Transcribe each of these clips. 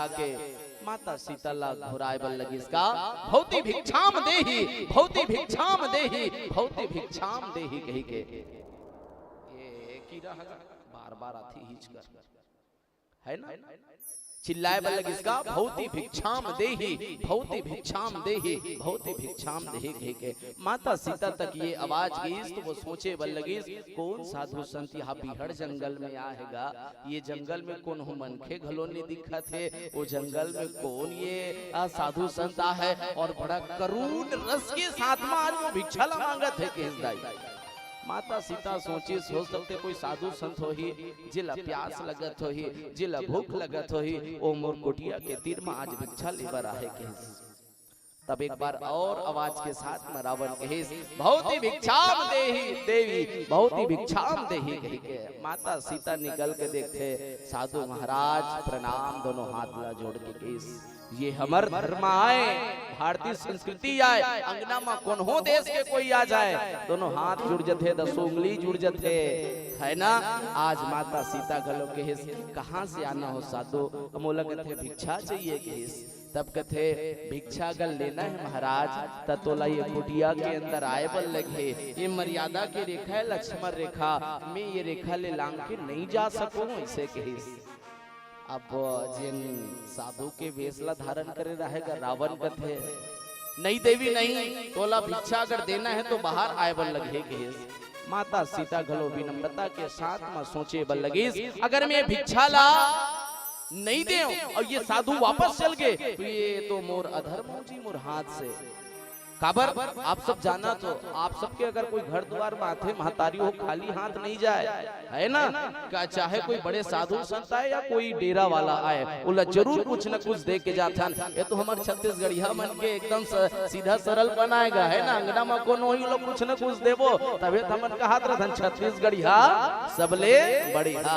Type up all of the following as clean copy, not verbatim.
के माता सीता ला घुराए बल लगी इसका भौति भिक्षाम देही, भौति भिक्षाम देही, भौति भिक्षाम देही कही के ये की रहा बार बार आती हिच कर है ना, चिल्लाए बल लगी इसका भौति भिक्षाम देही, भौति भिक्षाम देही, भौति भिक्षाम देही कही के माता सीता तक ये आवाज गई तो वो सोचे बल लगी कौन साधु संत यहाँ बिहड़ जंगल में आएगा, ये जंगल में कौन हो मनखे घलोने दिखा थे, वो जंगल में कौन ये साधु संत है और बड़ा करुण रस के साथ में आज वो भिक्षा ला मांगत है केस दाई। माता सीता सोची सोच सकते कोई साधु संत हो ही जिला प्यास लगत हो ही जिला भूख लगत हो ही ओ मोर कुटिया के तीर में आज भिक्षा लेबर आहे के। तब एक बार और आवाज के साथ में रावण कहे भौति भिक्षाम देही देवी, भौति भिक्षाम देही कही के माता सीता निकल के देखते साधु महाराज प्रणाम दोनों हाथ ला जोड़ के केस ये हमर धर्म आए भारतीय संस्कृति आए अंगना में कौन हो देश के कोई आ जाए दोनों हाथ जुड़ जथे दसों उंगली जुड़ जथे है ना। आज माता सीता गलो के कहाँ से आना हो साधु मोला कथे भिक्षा चाहिए केस तब कथे भिक्षा गल लेना है महाराज ततोला ये कुटिया के अंदर आए बल लगे ये मर्यादा की रेखा है लक्ष्मण रेखा मैं ये रेखा ले लांग के नहीं जा सकूं ऐसे कही। अब जिन साधु के वेशला धारण करे रहेगा रावण कथे नहीं देवी नहीं तोला भिक्षा अगर देना है तो बाहर आए बल लगे के माता सीता गलो विनम्रता के साथ में सोचे बल लगी अगर मैं भिक्षा ला नहीं दे और ये साधु वापस चल गए तो ये तो मोर अधर्म हो जी मोर हाथ से काबर आप सब जाना तो आप सबके अगर कोई घर द्वार माथे महतारी हो खाली हाथ नहीं जाए है ना, क्या चाहे कोई बड़े साधु संत आए या कोई डेरा वाला आए उला जरूर कुछ न कुछ दे के जाथन। ये तो हमारे छत्तीसगढ़िया मन के एकदम सीधा सरल बनाएगा है ना, अंगना में कौन वही लोग कुछ न कुछ देवो तबे हमन का हाथ रहन छत्तीसगढ़िया सबले बढ़िया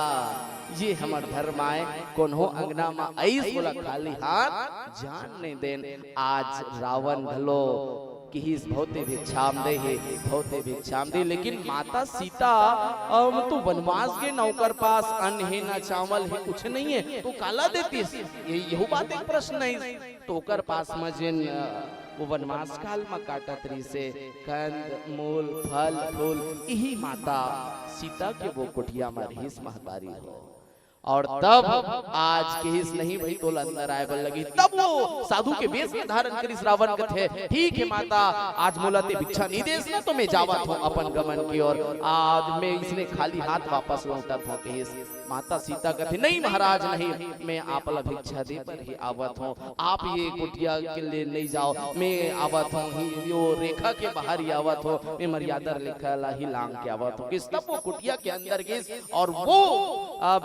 ये हमार धर्म आए कौन हो अंगना में ऐस बोला खाली हाथ जान नहीं देन। आज रावण भलो कि भौते भिक्षाम दे है भौते भिक्षाम दे लेकिन माता सीता तो वनवास के नौकर पास अन्न है ना चावल है कुछ नहीं है तो काला देती यही बात एक प्रश्न है तो ओकर पास में जिन वो वनवास काल में काटत रही से कंद मूल फल फूल यही माता सीता के वो कुटिया में रहीस महतारी हो और तब आज के हिस नहीं भाई तो अंदर आए बल लगी तब वो साधु के वेश में धारण करी रावण कथे ठीक है माता आज मोला ते भिक्षा नहीं देस ना तो मैं जावत हूँ अपन गमन की ओर आज मैं इसने खाली हाथ वापस लौटत हूँ के माता सीता कथे नहीं महाराज नहीं मैं आपला भिक्षा दे पर ही आवत हूँ आप ये कुटिया के लिए नहीं जाओ मैं आवत हूँ यो रेखा के बाहर ही आवत हूँ मैं मर्यादा रेखा ला ही लांग के आवत हूँ किस तब वो कुटिया के अंदर गई और वो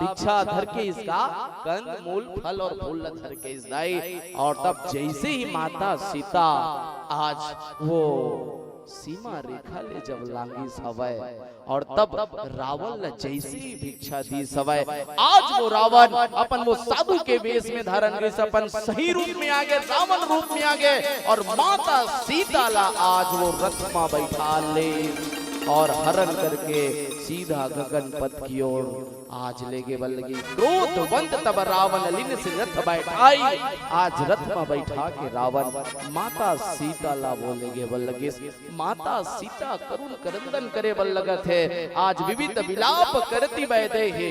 भिक्षा धर के इसका कंद मूल फल और फूल धर के इस दाई और तब जैसे ही माता सीता आज वो सीमा रेखा ले जब लांगी सवय और तब रावण जैसी भिक्षा दी सवय आज वो रावण अपन वो साधु के वेश में धारण कर अपन सही रूप में आ गए रावण रूप में आ गए और माता सीता ला आज वो रथ में बैठा ले और हरण करके सीधा गगन पथ की ओर आज लेगे बल लगी क्रोधवंत तब रावण लिन से रथ बैठाई आज रथ में बैठा के रावण माता सीता ला बोलेगे बल लगे माता सीता करुण करंदन करे बल लगत है आज विविध विलाप करती बैठे है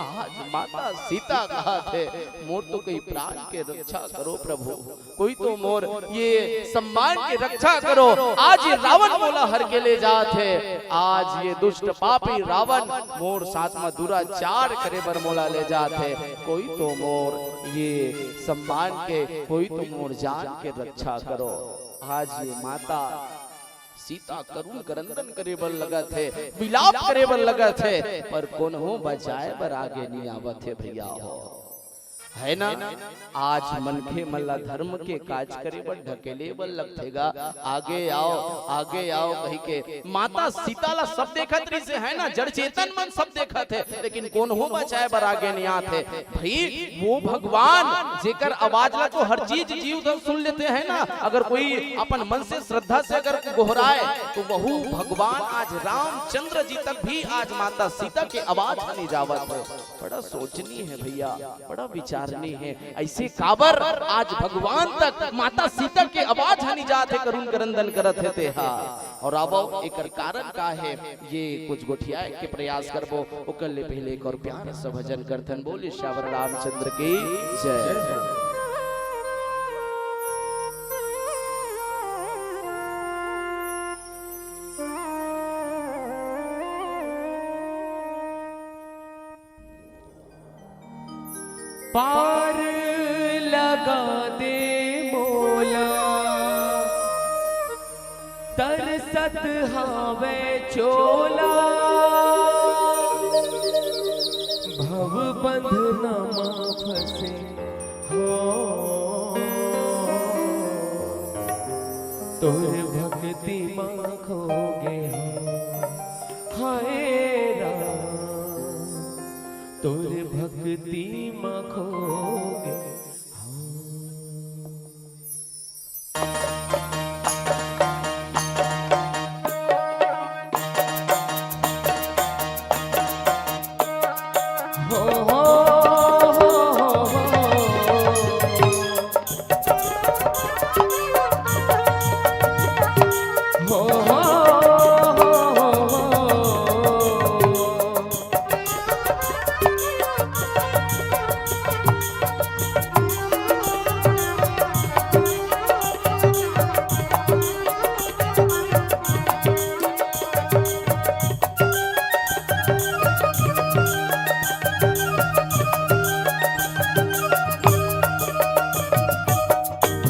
आज माता सीता कहा थे मोर तो कोई प्राण के रक्षा करो प्रभु कोई तो मोर ये सम्मान की रक्षा करो आज ये रावण मोला हर के ले जाते आज ये दुष्ट पापी रावण मोर साथ में दुराचार करे बर मोला ले जाते कोई तो मोर ये सम्मान के कोई तो मोर जान के रक्षा करो। आज ये माता सीता करुण करंदन करे बर लगत है विलाप करे बर लगत है पर कौन हो बचाए बर आगे नहीं आवत है भैया हो है ना। आज मन के मल्ला धर्म के काज करे बर ढकेले बर लगथेगा आगे आओ कही के माता सीता ला सब देखत रही से है ना जड़ चेतन मन सब देखत है लेकिन कौन हो बचाए बर आगे नहीं आते भाई वो भगवान जेकर आवाज ला तो हर चीज जीव धन सुन लेते हैं ना अगर कोई अपन मन से श्रद्धा से अगर गोहराए तो वहु भगवान आज रामचंद्र जी तक भी आज माता सीता के आवाज नहीं जावत है। बड़ा सोचनीय है भैया बड़ा विचार ब्रह्मचारिणी है। ऐसे काबर आज भगवान तक माता सीता के आवाज हनी जात है, करुण करंदन करत है ते हा। और अब एकर कारण का है ये कुछ गोठिया के प्रयास करबो। ओकर ले पहले एक और प्यार से भजन करथन। बोले श्यावर रामचंद्र की जय। पार लगा दे मोला तरसत हावे चोला, भव बंधनमा फंसे हो तोर भक्ति मां खोगे हो। हाय राम तोर भक्ति मां खोगे।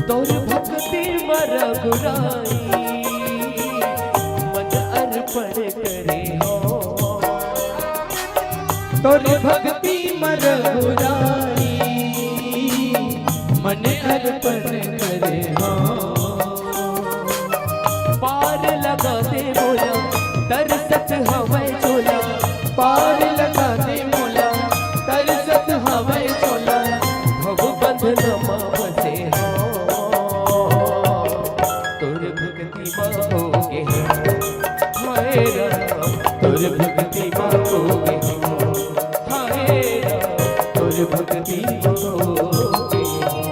तोर भक्ति मरगुराई मन अर्पण करे हो। तोर भक्ति मरगुराई मन अर्पण करे हो। पार लगा दे मोला तरसत हवै चोला, पार लगा दे मोला तरसत हवै चोला, भव बंधनमा फंसे हो तोर भक्ति मां खोगे हो। हाय राम तोर भक्ति मां खोगे हो। हाय राम तोर भक्ति मां खोगे हो।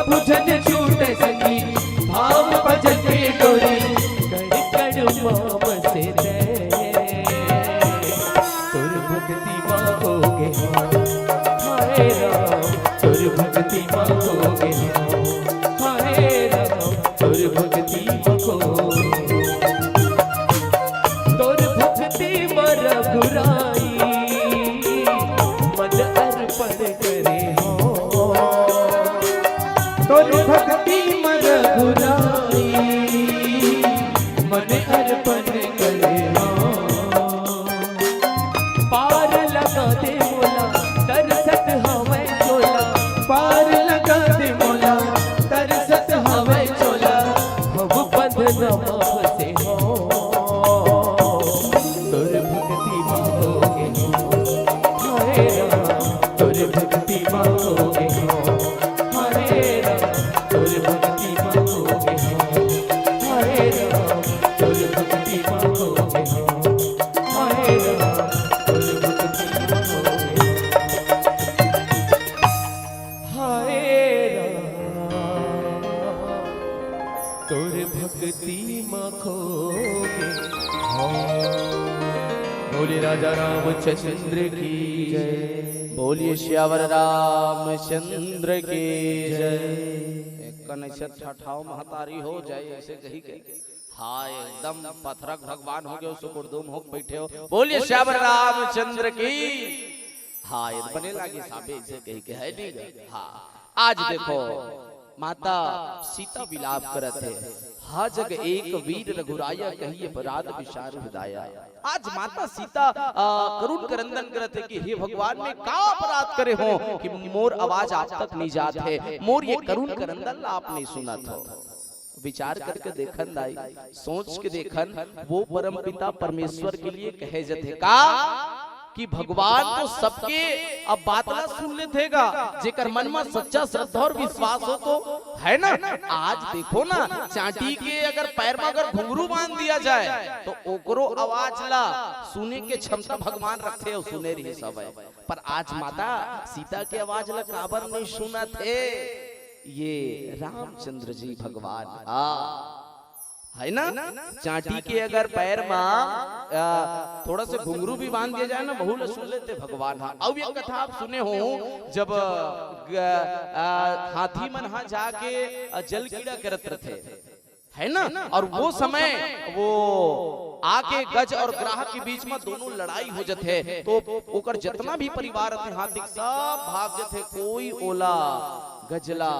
बुझन छूटे सखी भाव भजन की डोरी कड़ कड़ माम से दे तुर भक्ति मांगोगे हाय राम तुर भक्ति मांगोगे हाय राम तुर भक्ति मांगोगे तुर भक्ति मर घुराई मन अर्पण करे हो तोर भक्ति मर घुराई मन अर्पण करे पार लगा दे मोला तरसत हवे चोला पार लगा दे मोला तरसत हवे चोला हम बंधन फंसे हो तुर भक्ति मांगोगे हाय राम तुर भक्ति मांगोगे हाय राम तुर भक्ति मांगोगे हाय राम तुर भक्ति मांगोगे हाय राम तुर भक्ति मांगोगे हाय राम तुर भक्ति मांगोगे बोले राजा रामचंद्र की जय बोलिए श्यावर रामचंद्र की जय। कनैसे ठठाओ महतारी हो जाए ऐसे कही के हाय एकदम पथरक भगवान हो गए सुकुरदुम हो बैठे हो। बोलिए श्यावर रामचंद्र की हाय बने लागे साबे ऐसे कही के है नहीं। हाँ आज देखो माता सीता विलाप करत है हा जग एक वीर रघुराया कहिए अपराध विशार हृदया। आज माता सीता करुण करंदन करत है कि हे भगवान मैं का अपराध करे हो कि मोर आवाज आप तक नहीं जात है, मोर ये करुण करंदन आप नहीं सुना था। विचार करके देखन दाई सोच के देखन वो परम पिता परमेश्वर के लिए कहे जथे का कि भगवान तो सबके अब बातला सुन ले थेगा जेकर मन में सच्चा श्रद्धा और विश्वास हो तो है ना। आज देखो ना चांटी के अगर पैर में अगर घुंघरू बांध दिया जाए तो ओकरो आवाज ला सुने के क्षमता भगवान रखते हो सुने रही सब है। पर आज माता सीता के आवाज ला काबर नहीं सुना थे ये रामचंद्र जी भगवान है ना। चांटी के अगर पैर में थोड़ा से घुंघरू भी बांध दिया जाए ना बहुल सुन लेते भगवान। हाँ अब ये कथा आप सुने हो जब हाथी मन हा जाके जल कीड़ा करत रहे है ना, और वो समय वो आके गज और ग्राहक के बीच में दोनों लड़ाई हो जाते तो ओकर जितना भी परिवार थे हाथी सब भाग जाते, कोई ओला गजला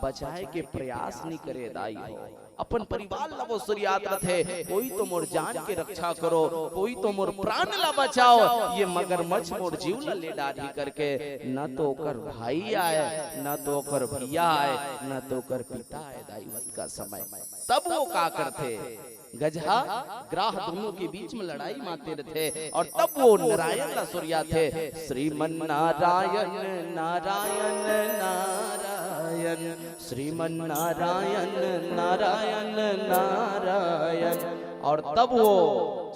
बचाए के प्रयास नहीं करे दाई हो। अपन परिवार ला वो याद रखे कोई तो मोर जान के रक्षा करो, कोई तो मोर प्राण ला बचाओ, ये मगरमच्छ मोर जीव ला ले डाली करके न तो ओकर भाई आए न तो ओकर भैया आए न तो ओकर पिता आए दाईवत का समय। तब वो का करते गजहा ग्राह दोनों के बीच में लड़ाई मारते रहते और तब वो नारायण ला सूर्या थे श्रीमन नारायण नारायण नारायण श्रीमन नारायण नारायण नारायण। और तब वो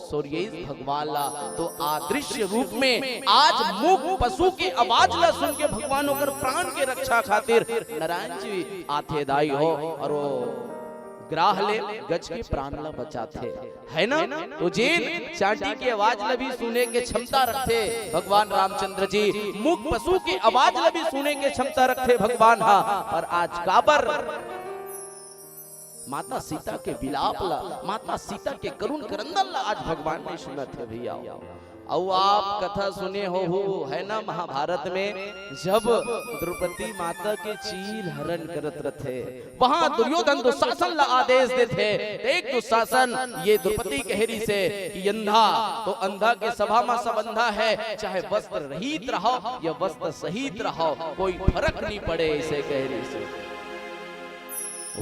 सूर्येश भगवान ला तो आदृश्य रूप में आज मूक पशु की आवाज ला सुन के भगवान होकर प्राण के रक्षा खातिर नारायण जी आते दाई हो और वो ग्राह ले गज के प्राण ला बचाते है ना। तो जिन चांटी की आवाज ला भी सुने के क्षमता रखते भगवान रामचंद्र जी, मूक पशु की आवाज ला भी सुने के क्षमता रखते भगवान। हाँ पर आज काबर माता सीता के विलाप ला माता सीता के करुण करंदन ला आज भगवान ने सुना थे भैया। और आप कथा सुने हो है ना महाभारत में जब द्रौपदी माता के चील हरण करत रथे वहां दुर्योधन दुशासन ला आदेश देते एक दुशासन ये द्रौपदी कहरी से कि अंधा तो अंधा के सभा में सब अंधा है, चाहे वस्त्र रहित रहो या वस्त्र सहित रहो कोई फर्क नहीं पड़े इसे कहरी से।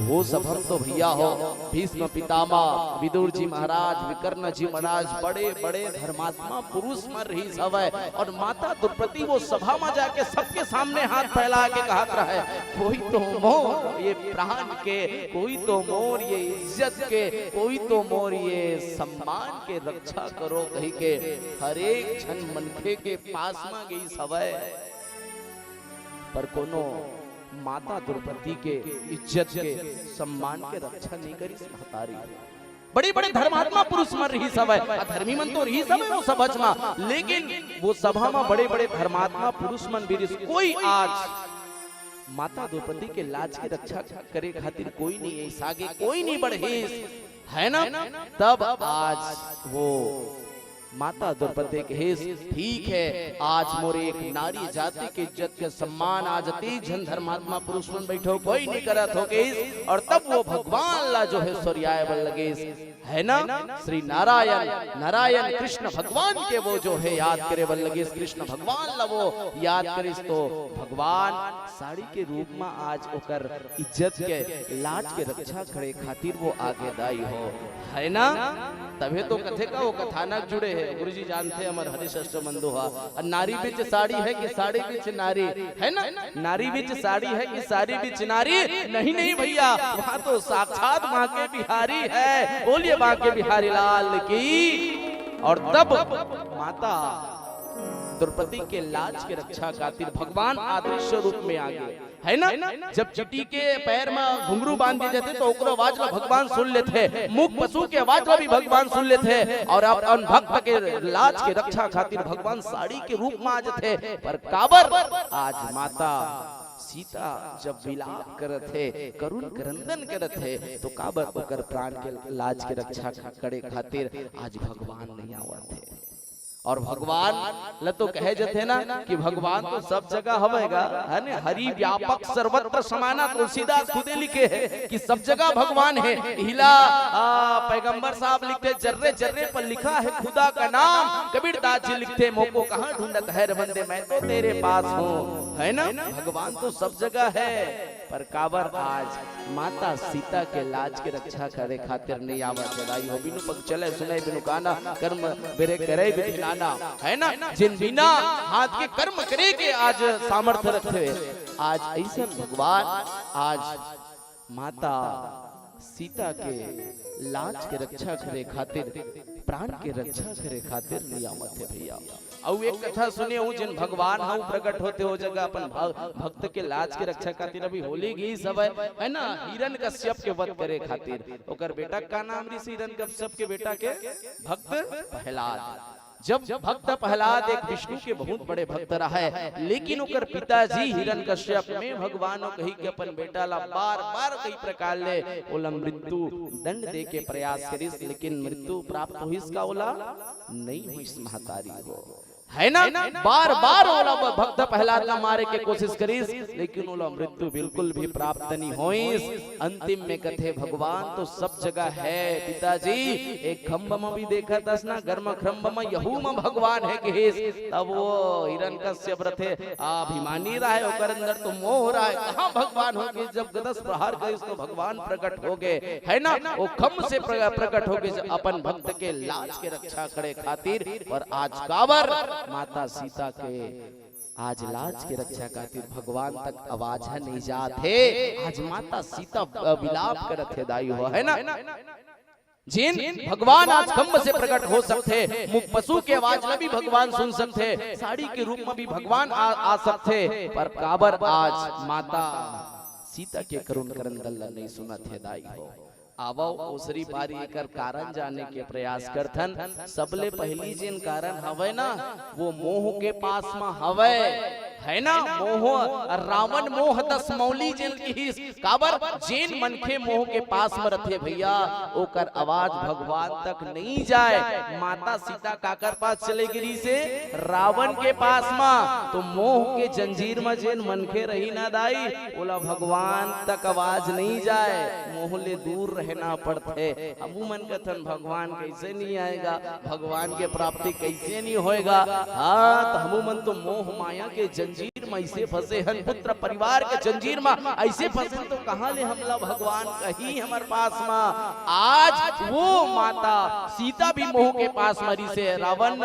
वो सब हम तो भैया हो भीष्म पितामह विदुर जी महाराज विकर्ण जी महाराज बड़े बड़े धर्मात्मा पुरुष मर रही सब है और माता द्रौपदी वो सभा में जाके सबके सामने हाथ फैला के कहत रहा है कोई तो मोर ये प्राण के, कोई तो मोर ये इज्जत के, कोई तो मोर ये सम्मान के रक्षा करो कही के हर एक क्षण मनखे के पास में गई सब है। पर कोनो माता द्रौपदी के इज्जत के सम्मान के रक्षा नहीं करी महतारी। बड़े बड़े धर्मात्मा पुरुष मन रही सब है, धर्मी मन तो रही सब है वो सभा में, लेकिन वो सभा में बड़े बड़े धर्मात्मा पुरुष मन भी कोई आज माता द्रौपदी के लाज की रक्षा करे खातिर कोई नहीं है, इस आगे कोई नहीं बढ़े है ना। तब आज वो माता द्रौपदी के हेस ठीक है, आज मोरे एक नारी जाति के इज्जत के सम्मान आज तीज जन धर्मात्मा पुरुष मन बैठो कोई नहीं करत हो गई। और तब वो भगवान ला जो है सूर्याय बल लगे है ना, श्री नारायण नारायण कृष्ण भगवान के वो जो है याद करे बल लगे, कृष्ण भगवान ला वो याद करिस तो भगवान साड़ी के रूप में आज ओकर इज्जत के लाज के रक्षा करे खातिर वो आगे दाई हो है ना। तभी तो कथे का वो कथानक जुड़े है, गुरुजी जानते अमर हरिश्रेष्ठ बंधुहा, नारी बिच साड़ी है कि साड़ी बिच नारी है ना, नारी बिच साड़ी है कि साड़ी बिच नारी नहीं नहीं भैया, वहाँ तो साक्षात माँ के बिहारी है, बोलिए माँ के बिहारी लाल की। और तब माता द्रौपदी के लाज के रक्षा खातिर भगवान आदर्श रूप में आ गए है ना। जब चिटी के पैर में घुंघरू बांध दिए जाते तो ओकरो आवाज ला भगवान सुन लेते, मूक पशु के आवाज ला भी भगवान सुन लेते, और अपन भक्त के लाज के रक्षा खातिर भगवान साड़ी के रूप में आ जाते। पर काबर आज माता सीता जब विलाप करत है, करुण क्रंदन करत है, तो काबर ओकर प्राण के लाज के रक्षा करे खातिर आज भगवान नहीं आवत है। और भगवान ल तो कहे जाते ना कि भगवान तो सब जगह हवेगा है ना, हरि व्यापक सर्वत्र समाना, तुलसीदास खुदे लिखे है कि सब जगह भगवान है। हिला पैगंबर साहब लिखते जर्रे जर्रे पर लिखा है खुदा का नाम, कबीरदास जी लिखते मोको कहाँ ढूंढत है बंदे मैं तो तेरे पास हूँ है ना। भगवान तो सब जगह है, पर काबर आज माता सीता के लाज के रक्षा करे खातिर नहीं आवत जदाई हो। बिनु पग चले सुने बिनु काना, कर्म बेरे करे बिना है ना, जिन बिना हाथ के कर्म करे के आज सामर्थ्य रखे। आज ऐसा भगवान आज माता सीता के लाज के रक्षा करे खातिर, प्राण के रक्षा करे खातिर नहीं आवत है भैया। और एक कथा सुने हूँ, जिन भगवान हम प्रकट होते हो जगह अपन भक्त के लाज के रक्षा खातिर अभी होली गई सब है ना, हिरण्यकश्यप के वध करे खातिर। ओकर बेटा का नाम ऋषि हिरण्यकश्यप के बेटा के भक्त प्रहलाद। जब भक्त प्रहलाद एक विष्णु के बहुत बड़े भक्त रहा है, लेकिन ओकर पिताजी हिरण्यकश्यप में भगवान कही के अपन बेटा ला बार बार कई प्रकार ले ओला मृत्यु दंड दे के प्रयास करिस, लेकिन मृत्यु प्राप्त हुई का ओला नहीं हुई महतारी हो है ना। बार बार ओला भक्त प्रहलाद ला मारे के कोशिश करिस, लेकिन ओला मृत्यु बिल्कुल भी प्राप्त नहीं होइस। अंतिम में कथे भगवान तो सब जगह है पिताजी, एक खम्भ में भी देखा तस ना, गर्म खम्भ में यहू में भगवान है कहिस। तब वो हिरण्यकश्यप रथे अभिमानी रहा है, ओकर अंदर तो मोह हो रहा है, कहाँ भगवान हो गए। जब गदस प्रहार करिस तो भगवान प्रकट हो गए है ना, वो खम्भ से प्रकट हो गए अपन भक्त के लाज के रक्षा करे खातिर। और आज काबर माता सीता के आज लाज के रक्षा खातिर भगवान तक आवाज नहीं जाते। आज माता सीता विलाप करत है दाई हो है ना। जिन भगवान आज खम्भ से प्रकट हो सकते, मुख पशु के आवाज में भी भगवान सुन सकते, साड़ी के रूप में भी भगवान आ सकते, पर काबर आज माता सीता के करुण क्रंदन नहीं सुनत है दाई हो। आवो ओसरी पारी एकर कारण जाने के प्रयास करथन। सबले पहली जिन कारण हवे ना, वो मोह के पास में हवे है ना। मोह रावण मोह दस मौली जिन की काबर जिन मनखे मोह के पास में रथे भैया, ओकर आवाज भगवान तक नहीं जाए। माता सीता काकर पास चले गिरी से रावण के पास में, तो मोह के जंजीर में जिन मनखे रही ना दाई, ओला भगवान तक आवाज नहीं जाए, मोह ले दूर रहना पड़ते। हमू मन कथन भगवान कैसे नहीं आएगा, भगवान के प्राप्ति कैसे नहीं होएगा। हाँ तो हमू मन तो मोह माया के जंजीर में ऐसे फंसे हन, पुत्र परिवार के जंजीर में ऐसे फंसे, तो कहाँ ले हमला भगवान कहीं हमारे पास में। आज वो माता सीता भी मोह के पास मरी से, रावण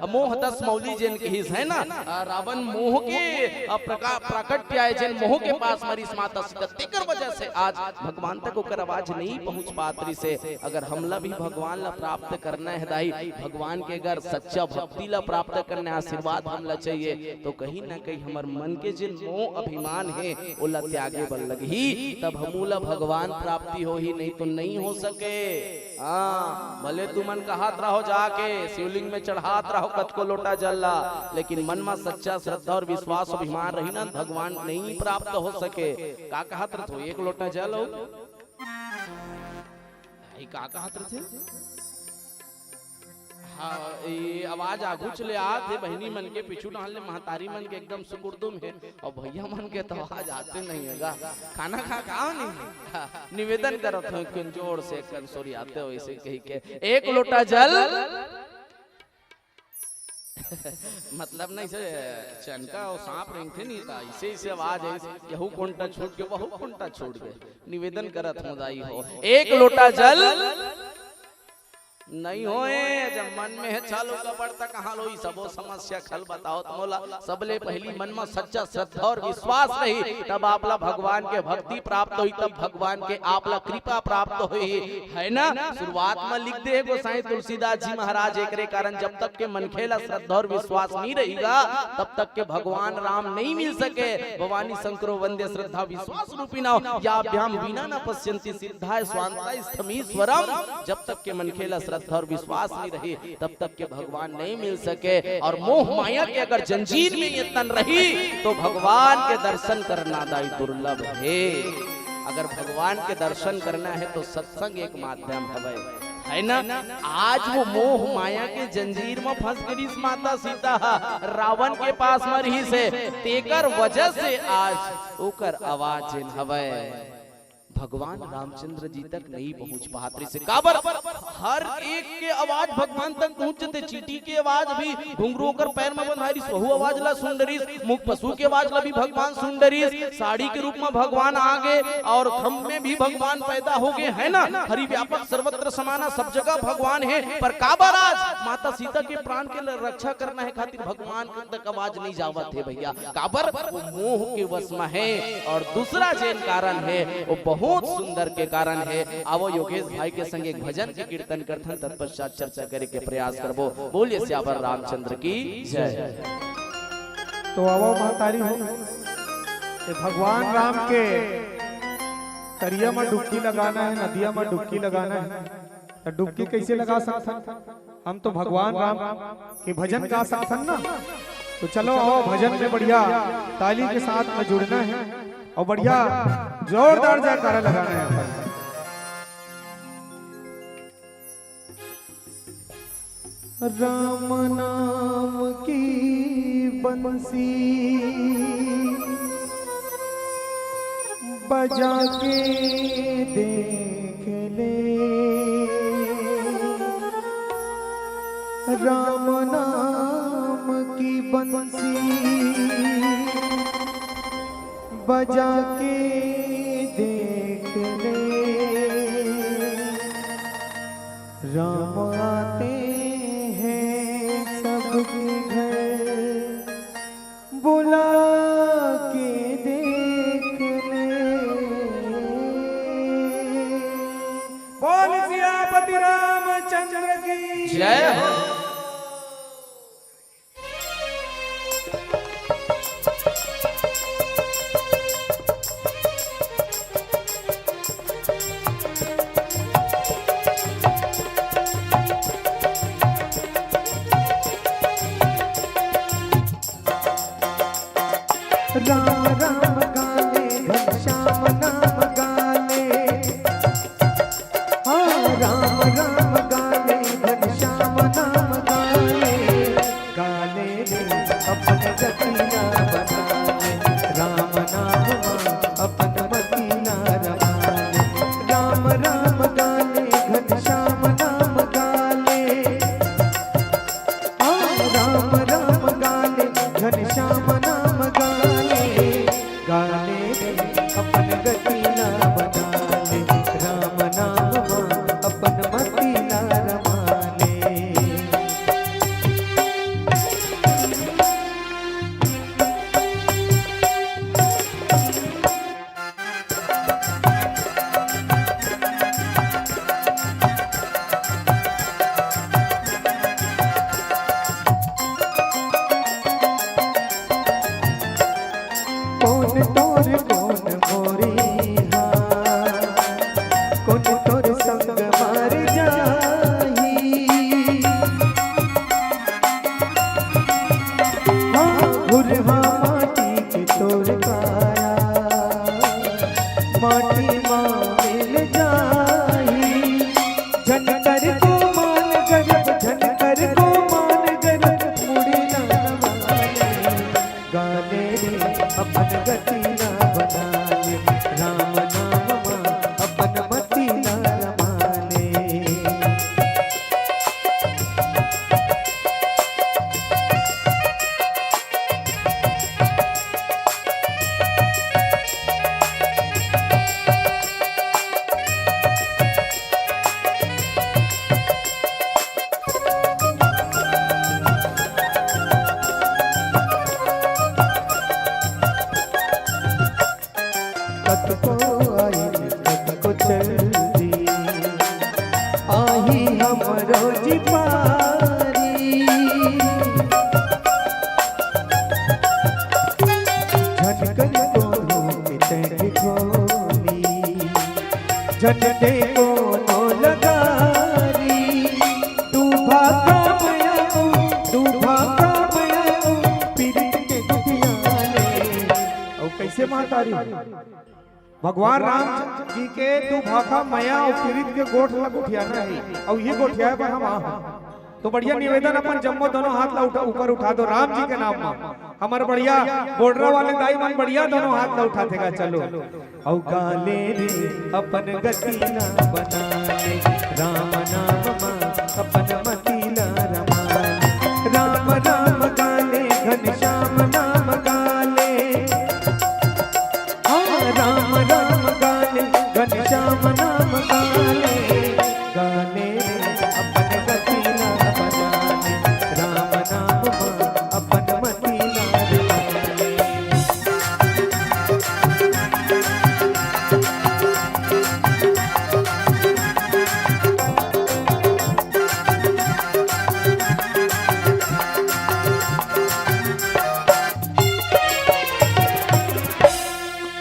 मोह दस मौली जिन की है ना, रावण मोह के प्रकट आए जिन मोह के पास मरी माता सीता, तेकर वजह से आज भगवान तक ओकर आवाज नहीं पहुंच पात्री से। अगर हमला भी भगवान ला प्राप्त करना है दाई, भगवान के अगर सच्चा भक्ति ला प्राप्त करना आशीर्वाद हमला चाहिए, तो कहीं ना ना कहीं हमार मन के जिन मोह अभिमान है ओला त्यागे बल लगी तब हमूला भगवान प्राप्ति हो ही, नहीं तो नहीं हो सके। हाँ भले तू मन कहात रहो जाके शिवलिंग में चढ़ात रहो कत को लोटा जल्ला, लेकिन मन में सच्चा श्रद्धा और विश्वास अभिमान रही ना भगवान नहीं प्राप्त हो सके। का कहत रहो एक लोटा जल हो का कहत रहे हाँ ये आवाज आगू चले आते बहनी मन के पिछू डालने महतारी मन के एकदम सुकुर्दुम है और भैया मन के तो आवाज आते नहीं है खाना खा नहीं निवेदन करत हो कंजोर से कंसोरी आते हो इसे कही के एक लोटा जल मतलब नहीं से चनका और सांप रेंगते नहीं था इसे इसे आवाज है यहू कोंटा छूट के वहू कोंटा छूट गए निवेदन करत मुदाई हो एक लोटा जल नहीं होए जब मन में है चालू का बढ़ता कहाँ लो सबो समस्या खल बताओ तमोला सबले पहली मन में सच्चा श्रद्धा और विश्वास रही तब आपला भगवान के भक्ति प्राप्त हुई, तब भगवान के आपला कृपा प्राप्त हुई है ना। शुरुआत में लिख दे गोसाई तुलसीदास जी महाराज एकरे कारण जब तक के मन खेला श्रद्धा और विश्वास नहीं रहेगा तब तक के भगवान राम नहीं मिल सके। भवानी शंकरो वंदे श्रद्धा विश्वास रूपिणा याभ्याम विना न पश्यन्ति सिद्धाय स्वान्ताय स्थमीश्वरम। जब तक के मन खेला श्रद्धा और विश्वास नहीं रही तब तक के भगवान नहीं मिल सके। और मोह माया के अगर जंजीर में ये तन रही तो भगवान के दर्शन करना दाई दुर्लभ है। अगर भगवान के दर्शन करना है तो सत्संग एक माध्यम है ना। आज वो मोह माया के जंजीर में फंस गई माता सीता रावण के पास में रही से तेकर वजह से आज ओकर आवाज हवे भगवान रामचंद्र जी तक नहीं पहुंच पाते से काबर हर एक के आवाज भगवान तक पहुंचते। चीटी की आवाज भी घुंघरू कर पैर में बंधारी वहु आवाज ला सुंदरी, मुख पशु के आवाज ला भी भगवान सुंदरी, साड़ी के रूप में भगवान आगे और खम्भ में भी भगवान पैदा हो गए है ना। हरि व्यापक सर्वत्र समाना सब जगह भगवान है पर काबर आज माता सीता के प्राण के रक्षा करना है खातिर भगवान तक आवाज नहीं जावत है भैया काबर वो मोह के वश में है। और दूसरा जैन कारण है वो बहुत सुंदर के कारण है। आवो योगेश भाई के संग एक भजन के कीर्तन करथन तत्पश्चात चर्चा करे के प्रयास करबो। बोलिए श्यावर रामचंद्र की जय। तो आवो महतारी हो कि भगवान राम के तरिया में डुबकी लगाना है, नदिया में डुबकी लगाना है तो डुबकी कैसे लगा सकते हम तो भगवान राम के भजन गा सकते ना। तो चलो आओ भजन में बढ़िया ताली के साथ में जुड़ना है और बढ़िया जोरदार जयकारा लगाना है। राम नाम की बंसी बजा के देख ले, राम नाम की बंसी बजा के देख ले, राम आते हैं सबके घर बुला के देख ले। बोल सियापति रामचंद्र की जय हो। राम राम गाले घनश्याम नाम गाले, हाँ राम राम गाले घनश्याम नाम गाले, गाले रे अपन गति ना बनाले, राम नाम अपन मति ना रमाले। राम राम गाले घनश्याम नाम गाले, हाँ राम राम गाले घनश्याम नाम गाले, गाले अपन गति ना बनाले, राम नाम अपन मति ना रमाले। मोरी हाँ कौन तोर संग मार जाही हाँ घुरहा माटी के तोर काया माटी माँ मिल जाही झनकर को मान गरब झनकर को मान गरब मुड़ी ना नवाले गाने रे अपन गति ना बनाले राम नाम माँ अपन मति ना रमाले कत को आई कत को चल दी आही हमरो जी पारी झटकन को मिटे खोली झटके को नो लगारी तू भागा मया तू भागा मया पीरित के दुखियाले और कैसे मातारी भगवान राम जी के तू भाखा मया और पीड़ित के गोठ लग उठियाना है और ये गोठिया पर हम आ तो बढ़िया निवेदन अपन जम्मो दोनों हाथ ला उठा ऊपर उठा दो राम जी के नाम में हमारे बढ़िया बॉर्डर वाले दाई मन बढ़िया दोनों हाथ ला उठा देगा चलो औ गाले रे अपन गति ना बनाले राम नाम माँ अपन मति ना रमाले राम राम गाले घनश्याम नाम गाले हाँ राम राम गाले घनश्याम नाम गाले गाले रे अपन गति ना बनाले राम नाम माँ अपन मति ना रमाले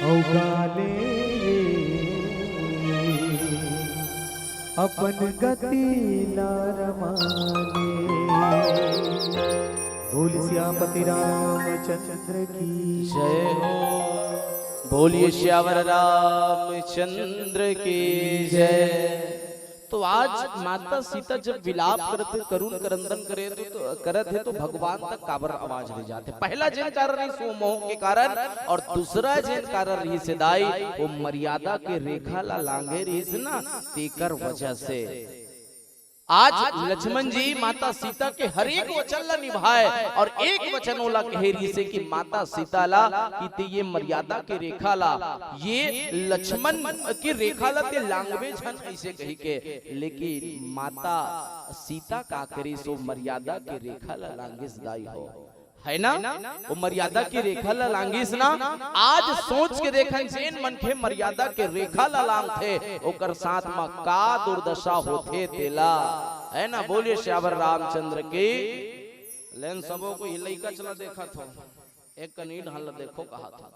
औ गाले रे अपन गति ना रमाले बोल श्यामपति रामचंद्र की जय हो। बोलिए श्यावर रामचंद्र की जय। तो आज माता सीता जब विलाप करते करुण करंदन करे तो करत है तो भगवान तक काबर आवाज ले जाते। पहला जिन कारण रही सो मोह के कारण और दूसरा जिन कारण रही से दाई वो मर्यादा के रेखा ला लांगे रही से ना तेकर वजह से आज लक्ष्मण जी माता सीता के हर एक वचन ला निभाए और एक वचन ओला कहे रही से कि माता सीता ला कि ते ये मर्यादा के रेखा ला ये लक्ष्मण की रेखा ला ते लांगवे झन ऐसे कही के लेकिन माता सीता का करी सो मर्यादा के रेखा ला लांगिस दाई हो है ना वो मर्यादा की रेखा ला लांगिस ना। आज सोच के देखन जेन मन के मर्यादा के रेखा ला लांग थे ओकर साथ में का दुर्दशा होते तेला है ना। बोलिए श्यावर रामचंद्र की। लेन सबो को हिलैका चला देखा था एक कनीड हल देखो कहा था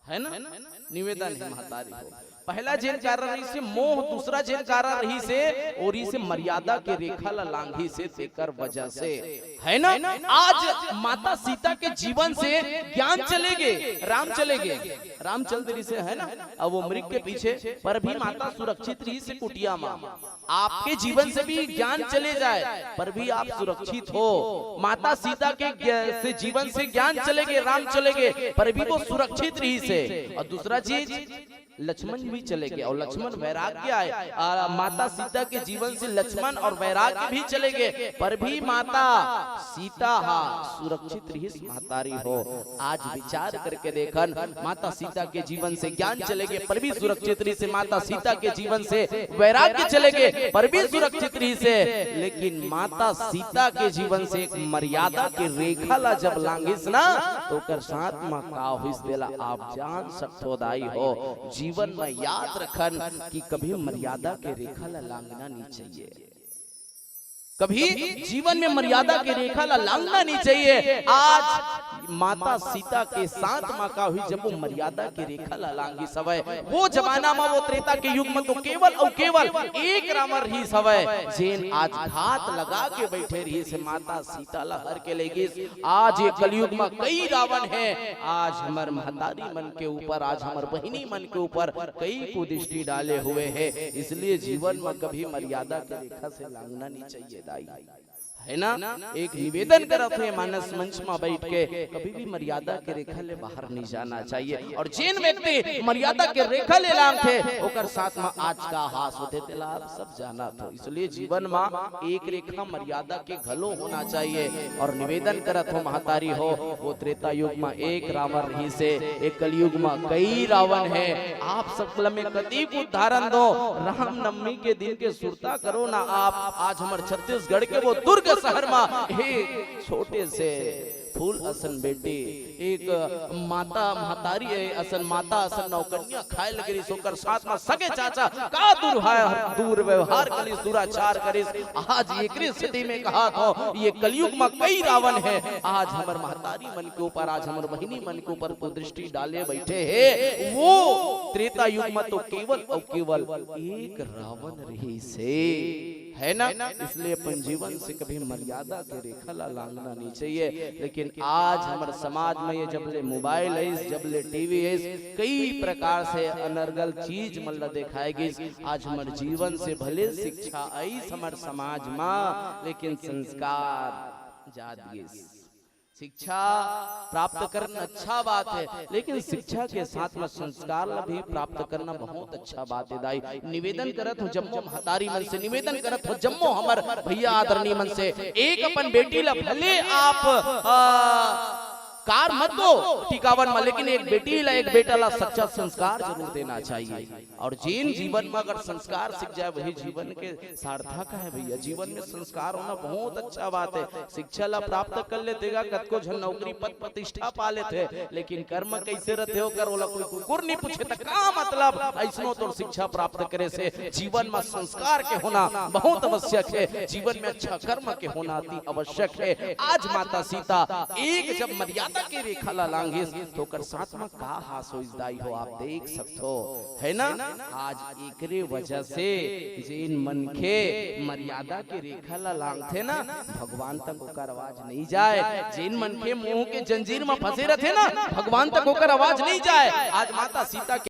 है ना। निवेदन है महतारी हो। पहला जिन कारण रही से मोह दूसरा जिन कारण रही से और इसे मर्यादा के रेखा ला लांघी से तेकर वजह से है ना। आज माता सीता के जीवन से ज्ञान चले गए राम चले गए राम चलते रही से है ना। अब वो मृग के पीछे पर भी माता सुरक्षित रही से कुटिया माँ। आपके जीवन से भी ज्ञान चले जाए पर भी आप सुरक्षित हो। माता सीता के से जीवन से ज्ञान चले गए राम चले गए पर भी वो सुरक्षित रही से। और दूसरा चीज लक्ष्मण भी चले गए और लक्ष्मण वैराग्य आए। माता सीता के जीवन से लक्ष्मण और वैराग्य भी चले गए पर भी माता सीता सुरक्षित रही महतारी हो। आज विचार करके देखन माता सीता के जीवन से ज्ञान चले गए पर भी सुरक्षित रही से। माता सीता के जीवन से वैराग्य चले गए पर भी सुरक्षित रही से। लेकिन माता सीता के जीवन से एक मर्यादा के रेखा ला जब लांघिस ना तो कर साथ में का होइस देला आप जान सकते दाई हो। जीवन में याद रखन कि कभी मर्यादा के रेखा ला लांघना नहीं चाहिए। कभी जीवन में मर्यादा की रेखा लांघना नहीं चाहिए। आज माता सीता के साथ माँ का हुई जब वो मर्यादा की रेखा लांगी सवय, वो जमाना में वो त्रेता के युग में तो केवल और केवल एक रावण ही सवय जेन आज घात लगा के बैठे रही से माता सीता ला हर के लेगी। आज ये कलयुग में कई रावण है, आज हमार महतारी मन के ऊपर, आज हमार बहिनी मन के ऊपर कई कुदृष्टि डाले हुए हैं। इसलिए जीवन में कभी मर्यादा की रेखा से लांघना नहीं चाहिए दाई, है ना। एक निवेदन करत है मानस मंच में बैठ के, कभी भी मर्यादा के रेखा ले बाहर नहीं जाना चाहिए। और जिन व्यक्ति मर्यादा के रेखा ले लांग थे ओकर साथ में आज का हास होते थे आप सब जाना तो। इसलिए जीवन में एक रेखा मर्यादा के घलो होना चाहिए। और निवेदन करत हो महतारी हो, वो त्रेता युग में एक रावण रही से एक कलयुग में कई रावण है। आप सकल में कतीक उदाहरण दो, रामनवमी के दिन के सुरता करो ना आप। आज हमारे छत्तीसगढ़ के वो दुर्ग शहर में एक छोटे से फूल असन बेटी, एक माता महतारी असन माता असन नौकन्या खाए लगे सोकर साथ में सगे चाचा का दूर व्यवहार करिस, दुराचार करिस। आज एक स्थिति में कहा तो ये कलयुग में कई रावण है। आज हमार महतारी मन के ऊपर, आज हमार बहिनी मन के ऊपर कुदृष्टि डाले बैठे है। वो त्रेता युग में तो केवल और केवल एक रावण रही से, है ना। इसलिए अपन जीवन से कभी मर्यादा के रेखा लांघना नहीं चाहिए। लेकिन आज हमारे समाज में ये जबले मोबाइल है, जबले टीवी है, कई प्रकार से अनर्गल चीज मल्ला दिखाएगी। आज हमारे जीवन से भले शिक्षा आई हमारे समाज में, लेकिन संस्कार जात। शिक्षा प्राप्त करना अच्छा बात है, लेकिन शिक्षा के साथ में संस्कार भी प्राप्त करना बहुत अच्छा बात है दाई। निवेदन करत हो जम्मो महतारी मन से, निवेदन करत हो जम्मो हमर भैया आदरणीय मन से, एक अपन बेटी ला भले आप कार मत दो टिकावन में, लेकिन एक बेटी ला एक बेटा ला सच्चा संस्कार जरूर देना चाहिए। और जिन जीवन में अगर संस्कार सीख जाए वही जीवन के सार्थक है भैया। जीवन में संस्कार होना बहुत अच्छा बात है। शिक्षा ला प्राप्त कर लेते कतको झन नौकरी पद प्रतिष्ठा पा लेते, लेकिन कर्म कैसे रहते हो कर ओला कोई कुकुर नहीं पूछे तो का मतलब। ऐसनो तो शिक्षा प्राप्त करे से जीवन में संस्कार के होना बहुत आवश्यक है। जीवन में अच्छा कर्म के होना अति आवश्यक है। आज माता सीता एक जब मर्यादा की रेखा लांघे तो कर साथ में का हास होइसदाई हो आप देख सकते हो, है ना। आज एकरे वजह से जिन मन के मर्यादा की रेखा लांघते ना, भगवान तक ओकर आवाज नहीं जाए। जिन मन के मुंह के जंजीर में फंसे रहते ना, भगवान तक ओकर आवाज नहीं जाए। आज माता सीता